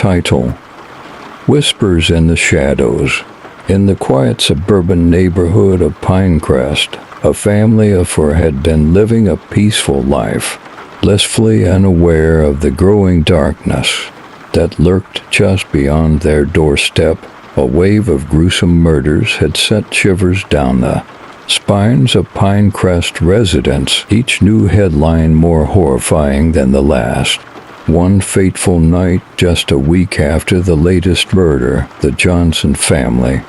Title: Whispers in the Shadows. In the quiet suburban neighborhood of Pinecrest, a family of four had been living a peaceful life, blissfully unaware of the growing darkness that lurked just beyond their doorstep. A wave of gruesome murders had sent shivers down the spines of Pinecrest residents, each new headline more horrifying than the last. One fateful night, just a week after the latest murder, the Johnson family,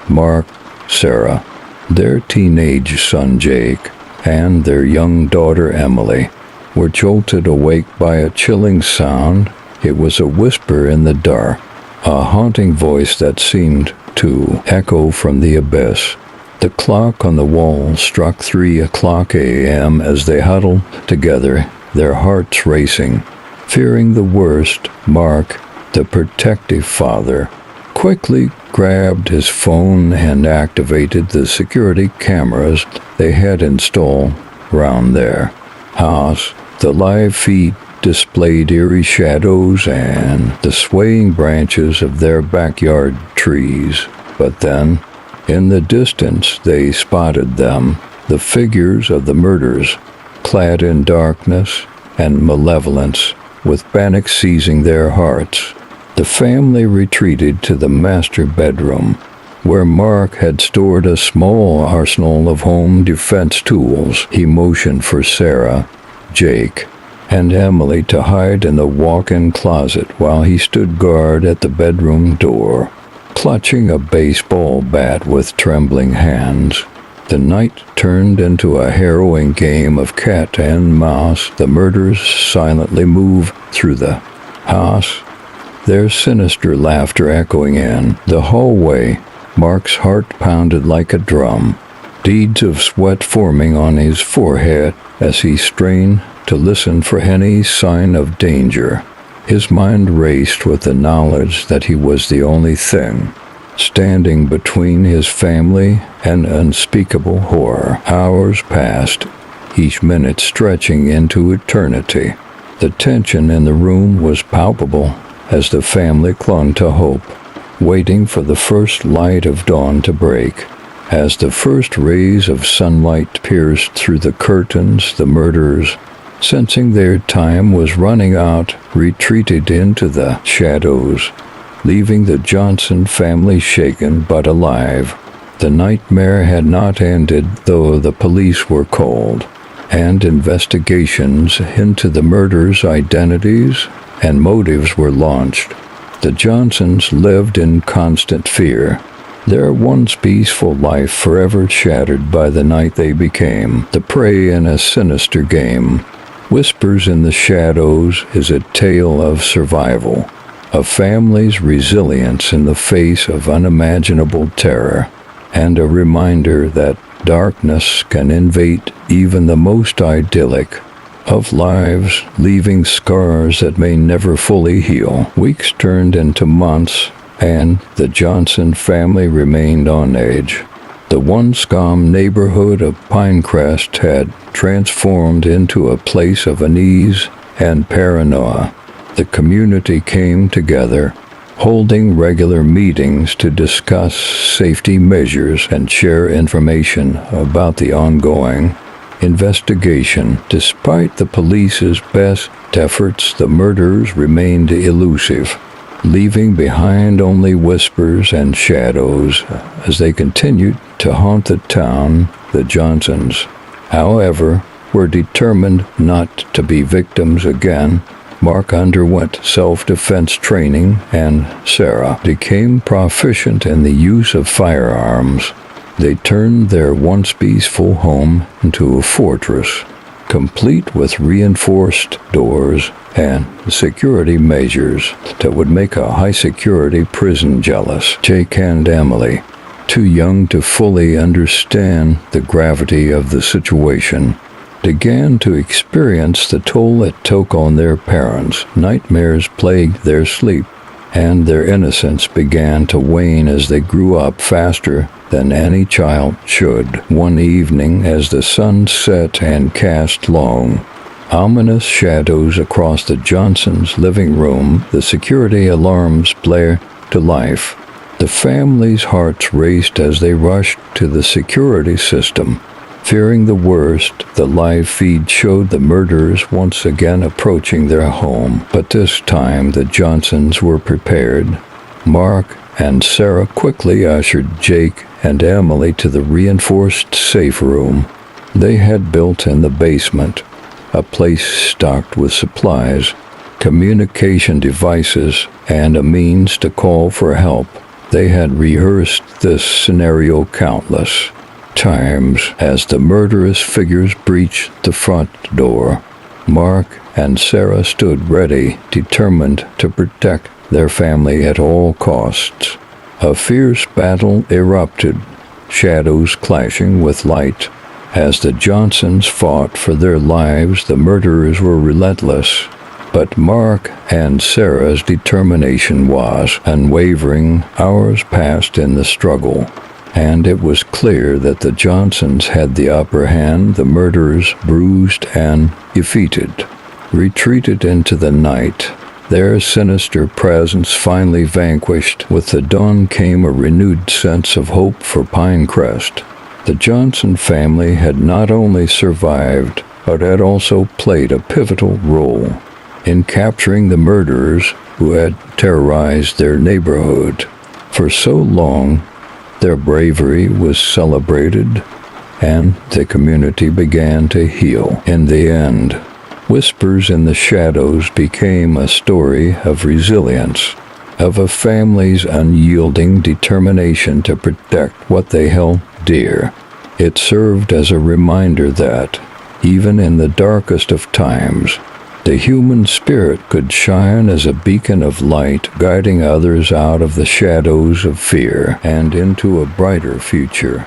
Mark, Sarah, their teenage son Jake, and their young daughter Emily, were jolted awake by a chilling sound. It was a whisper in the dark, a haunting voice that seemed to echo from the abyss. The clock on the wall struck 3:00 a.m. as they huddled together, their hearts racing. Fearing the worst, Mark, the protective father, quickly grabbed his phone and activated the security cameras they had installed round their house. The live feed displayed eerie shadows and the swaying branches of their backyard trees. But then, in the distance, they spotted them, the figures of the murderers, clad in darkness and malevolence, with panic seizing their hearts. The family retreated to the master bedroom, where Mark had stored a small arsenal of home defense tools. He motioned for Sarah, Jake, and Emily to hide in the walk-in closet while he stood guard at the bedroom door, clutching a baseball bat with trembling hands. The night turned into a harrowing game of cat and mouse. The murderers silently moved through the house, their sinister laughter echoing in the hallway. Mark's heart pounded like a drum, beads of sweat forming on his forehead as he strained to listen for any sign of danger. His mind raced with the knowledge that he was the only thing standing between his family and unspeakable horror. Hours passed, each minute stretching into eternity. The tension in the room was palpable as the family clung to hope, waiting for the first light of dawn to break. As the first rays of sunlight pierced through the curtains, the murderers, sensing their time was running out, retreated into the shadows, leaving the Johnson family shaken but alive. The nightmare had not ended, though the police were called, and investigations into the murderers' identities and motives were launched. The Johnsons lived in constant fear, their once peaceful life forever shattered by the night they became the prey in a sinister game. Whispers in the Shadows is a tale of survival, a family's resilience in the face of unimaginable terror, and a reminder that darkness can invade even the most idyllic of lives, leaving scars that may never fully heal. Weeks turned into months, and the Johnson family remained on edge. The once calm neighborhood of Pinecrest had transformed into a place of unease and paranoia. The community came together, holding regular meetings to discuss safety measures and share information about the ongoing investigation. Despite the police's best efforts, the murderers remained elusive, leaving behind only whispers and shadows as they continued to haunt the town. The Johnsons, however, were determined not to be victims again. Mark underwent self-defense training, and Sarah became proficient in the use of firearms. They turned their once peaceful home into a fortress, complete with reinforced doors and security measures that would make a high-security prison jealous. Jake and Emily, too young to fully understand the gravity of the situation, began to experience the toll it took on their parents. Nightmares plagued their sleep, and their innocence began to wane as they grew up faster than any child should. One evening, as the sun set and cast long, Ominous shadows across the Johnsons' living room, the security alarms blare to life. The family's hearts raced as they rushed to the security system. Fearing the worst, the live feed showed the murderers once again approaching their home, but this time the Johnsons were prepared. Mark and Sarah quickly ushered Jake and Emily to the reinforced safe room they had built in the basement, a place stocked with supplies, communication devices, and a means to call for help. They had rehearsed this scenario countless times as the murderous figures breached the front door. Mark and Sarah stood ready, determined to protect their family at all costs. A fierce battle erupted, shadows clashing with light. As the Johnsons fought for their lives, the murderers were relentless. But Mark and Sarah's determination was unwavering. Hours passed in the struggle, and it was clear that the Johnsons had the upper hand. The murderers, bruised and defeated, retreated into the night, their sinister presence finally vanquished. With the dawn came a renewed sense of hope for Pinecrest. The Johnson family had not only survived, but had also played a pivotal role in capturing the murderers who had terrorized their neighborhood. For so long, their bravery was celebrated, and the community began to heal. In the end, Whispers in the Shadows became a story of resilience, of a family's unyielding determination to protect what they held dear. It served as a reminder that, even in the darkest of times, the human spirit could shine as a beacon of light, guiding others out of the shadows of fear and into a brighter future.